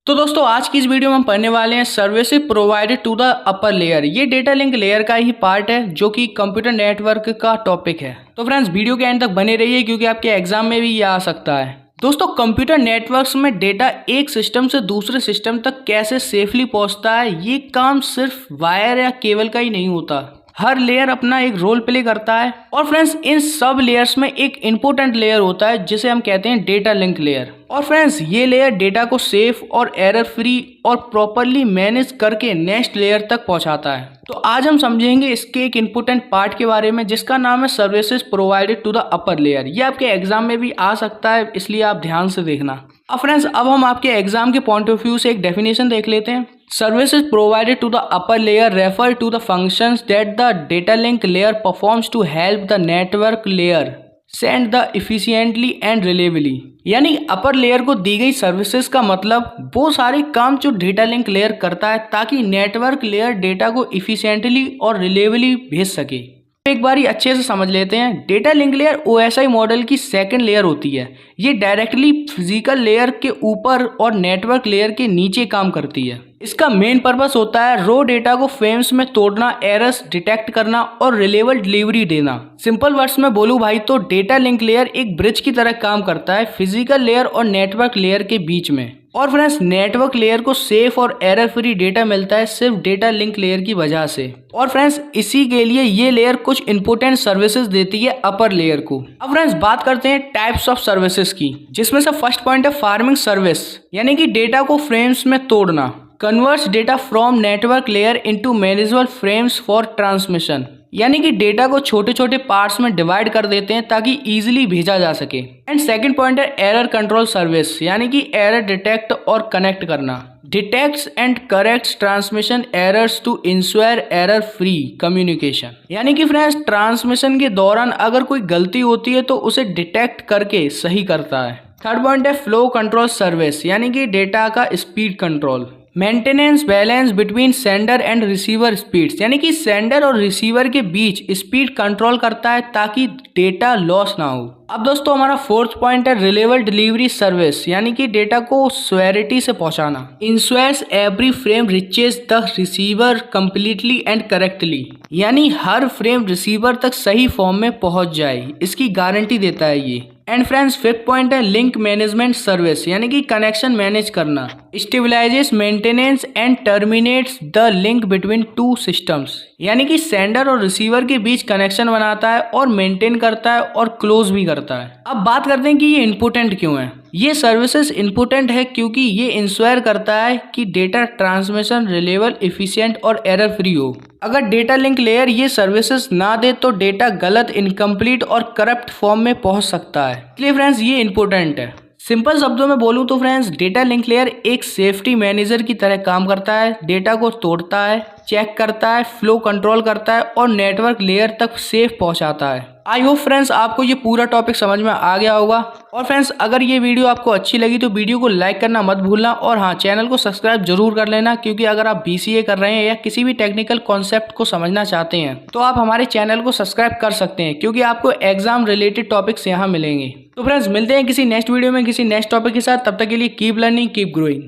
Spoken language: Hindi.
तो दोस्तों आज की इस वीडियो में हम पढ़ने वाले हैं services provided to the upper layer. ये डेटा लिंक लेयर का ही पार्ट है जो कि कंप्यूटर नेटवर्क का टॉपिक है। तो फ्रेंड्स वीडियो के एंड तक बने रहिए क्योंकि आपके एग्जाम में भी ये आ सकता है। दोस्तों कंप्यूटर नेटवर्क्स में डेटा एक सिस्टम से दूसरे सिस्टम तक कैसे सेफली पहुंचता है, ये काम सिर्फ वायर या केबल का ही नहीं होता। हर लेयर अपना एक रोल प्ले करता है और फ्रेंड्स इन सब लेयर्स में एक इम्पोर्टेंट लेयर होता है जिसे हम कहते हैं डेटा लिंक लेयर। और फ्रेंड्स ये लेयर डेटा को सेफ और एरर फ्री और प्रॉपरली मैनेज करके नेक्स्ट लेयर तक पहुंचाता है। तो आज हम समझेंगे इसके एक इम्पोर्टेंट पार्ट के बारे में जिसका नाम है services provided to the upper layer. ये आपके एग्जाम में भी आ सकता है, इसलिए आप ध्यान से देखना। अब फ्रेंड्स अब हम आपके एग्जाम के पॉइंट ऑफ व्यू से एक डेफिनेशन देख लेते हैं। Services provided to the upper layer refer to the functions that the data link layer performs to help the network layer send the efficiently and reliably। यानी अपर लेयर को दी गई सर्विसेज का मतलब वो सारे काम जो डेटा लिंक लेयर करता है ताकि नेटवर्क लेयर डेटा को इफिशिएंटली और रिलेबली भेज सके। एक बारी अच्छे से समझ लेते हैं। Data link layer OSI model की सेकंड लेयर होती है। ये डायरेक्टली फिजिकल लेयर के ऊपर और नेटवर्क लेयर के नीचे काम करती है। इसका मेन पर्पस होता है रो डेटा को फ्रेम्स में तोड़ना, एरर्स डिटेक्ट करना और रिलेवेंट डिलीवरी देना। सिंपल वर्ड्स में बोलूं भाई तो डेटा लिंक लेयर एक ब्रिज की तरह काम करता है फिजिकल लेयर और नेटवर्क लेयर के बीच में। और फ्रेंड्स नेटवर्क लेयर को सेफ और एरर फ्री डेटा मिलता है सिर्फ डेटा लिंक लेयर की वजह से। और फ्रेंड्स इसी के लिए ये लेयर कुछ इंपॉर्टेंट सर्विसेज देती है अपर लेयर को। अब फ्रेंड्स बात करते हैं टाइप्स ऑफ सर्विसेज की, जिसमें से फर्स्ट पॉइंट है फार्मिंग सर्विस, यानी कि डेटा को फ्रेम्स में तोड़ना। Converts data from network layer into manageable frames for transmission, यानी कि डेटा को छोटे छोटे पार्ट्स में डिवाइड कर देते हैं ताकि इजीली भेजा जा सके। एंड सेकंड पॉइंट है एरर कंट्रोल सर्विस, यानी कि एरर डिटेक्ट और कनेक्ट करना। Detects and corrects transmission errors to ensure error free communication, यानी कि फ्रेंड्स ट्रांसमिशन के दौरान अगर कोई गलती होती है तो उसे डिटेक्ट करके सही करता है। थर्ड पॉइंट है फ्लो कंट्रोल सर्विस, यानी कि डेटा का speed control. Maintenance balance between sender and receiver speeds, यानी कि सेंडर और रिसीवर के बीच स्पीड कंट्रोल करता है ताकि डेटा लॉस ना हो। अब दोस्तों हमारा फोर्थ पॉइंट है रिलेवेबल डिलीवरी सर्विस, यानी कि डेटा को स्वेरिटी से पहुंचाना। Ensures every frame reaches the receiver completely and correctly, यानी हर फ्रेम रिसीवर तक सही फॉर्म में पहुंच जाए, इसकी गारंटी देता है ये। एंड फ्रेंड्स फिफ्थ पॉइंट है लिंक मैनेजमेंट सर्विस, यानी कि कनेक्शन मैनेज करना। Stabilises maintenance and terminates the link between two systems, यानी कि सेंडर और रिसीवर के बीच कनेक्शन बनाता है और मेंटेन करता है और क्लोज भी करता है। अब बात करते हैं कि ये इंपॉर्टेंट क्यों है। ये सर्विसेज इंपॉर्टेंट है क्योंकि ये इंश्योर करता है कि डेटा ट्रांसमिशन रिलेवेबल, एफिशिएंट और एरर फ्री हो। अगर डेटा लिंक लेयर ये सर्विसेज ना दे तो डेटा गलत, इनकम्प्लीट और करप्ट फॉर्म में पहुंच सकता है। इसलिए फ्रेंड्स ये इंपॉर्टेंट है। सिंपल शब्दों में बोलूं तो फ्रेंड्स डेटा लिंक लेयर एक सेफ्टी मैनेजर की तरह काम करता है। डेटा को तोड़ता है, चेक करता है, फ्लो कंट्रोल करता है और नेटवर्क लेयर तक सेफ पहुंचाता है। आई होप फ्रेंड्स आपको ये पूरा टॉपिक समझ में आ गया होगा। और फ्रेंड्स अगर ये वीडियो आपको अच्छी लगी तो वीडियो को लाइक करना मत भूलना और हाँ चैनल को सब्सक्राइब जरूर कर लेना, क्योंकि अगर आप BCA कर रहे हैं या किसी भी टेक्निकल कॉन्सेप्ट को समझना चाहते हैं तो आप हमारे चैनल को सब्सक्राइब कर सकते हैं, क्योंकि आपको एग्जाम रिलेटेड टॉपिक्स यहाँ मिलेंगे। तो फ्रेंड्स मिलते हैं किसी नेक्स्ट वीडियो में किसी नेक्स्ट टॉपिक के साथ। तब तक के लिए कीप लर्निंग, कीप ग्रोइंग।